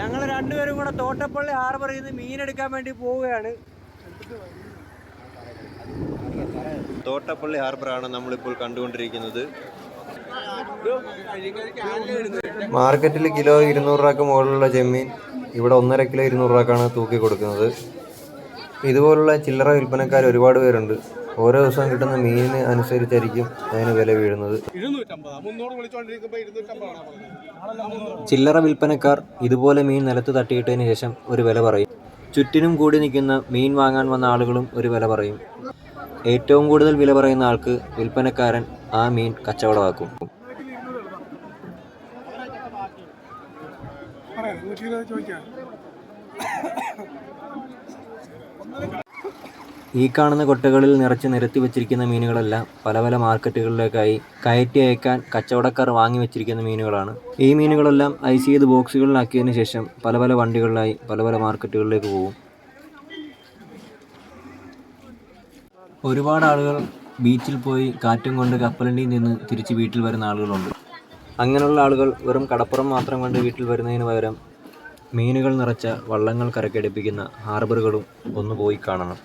ഞങ്ങൾ രണ്ടുപേരും കൂടെ തോട്ടപ്പള്ളി ഹാർബറിൽ നിന്ന് മീനെടുക്കാൻ വേണ്ടി പോവുകയാണ്. തോട്ടപ്പള്ളി ഹാർബറാണ് നമ്മളിപ്പോൾ കണ്ടുകൊണ്ടിരിക്കുന്നത്. മാർക്കറ്റിൽ കിലോ 200 രൂപയ്ക്ക് മുകളിലുള്ള ചെമ്മീൻ ഇവിടെ 1.5 കിലോ 200 രൂപക്കാണ് തൂക്കി കൊടുക്കുന്നത്. ഇതുപോലുള്ള ചില്ലറ വിൽപ്പനക്കാർ ഒരുപാട് പേരുണ്ട്. ഓരോ ദിവസവും കിട്ടുന്ന മീനിന് അനുസരിച്ചായിരിക്കും അതിന് വില വീഴുന്നത്. ചില്ലറ വിൽപ്പനക്കാർ ഇതുപോലെ മീൻ നിലത്ത് തട്ടിയിട്ടതിന് ശേഷം ഒരു വില പറയും. ചുറ്റിനും കൂടി നിൽക്കുന്ന മീൻ വാങ്ങാൻ വന്ന ആളുകളും ഒരു വില പറയും. ഏറ്റവും കൂടുതൽ വില പറയുന്ന ആൾക്ക് വിൽപ്പനക്കാരൻ ആ മീൻ കച്ചവടമാക്കും. ഈ കാണുന്ന കൊട്ടകളിൽ നിറച്ച് നിരത്തി വെച്ചിരിക്കുന്ന മീനുകളെല്ലാം പല പല മാർക്കറ്റുകളിലേക്കായി കയറ്റി അയക്കാൻ കച്ചവടക്കാർ വാങ്ങി വെച്ചിരിക്കുന്ന മീനുകളാണ്. ഈ മീനുകളെല്ലാം ഐസ് ചെയ്ത് ബോക്സുകളിലാക്കിയതിനു ശേഷം പല പല വണ്ടികളിലായി പല പല മാർക്കറ്റുകളിലേക്ക് പോകും. ഒരുപാട് ആളുകൾ ബീച്ചിൽ പോയി കാറ്റും കൊണ്ട് കപ്പലണ്ടിയിൽ നിന്ന് തിരിച്ച് വീട്ടിൽ വരുന്ന ആളുകളുണ്ട്. അങ്ങനെയുള്ള ആളുകൾ വെറും കടപ്പുറം മാത്രം കണ്ട് വീട്ടിൽ വരുന്നതിന് പകരം മീനുകൾ നിറച്ച വള്ളങ്ങൾ കരക്കടുപ്പിക്കുന്ന ഹാർബറുകളും ഒന്ന് പോയി കാണണം.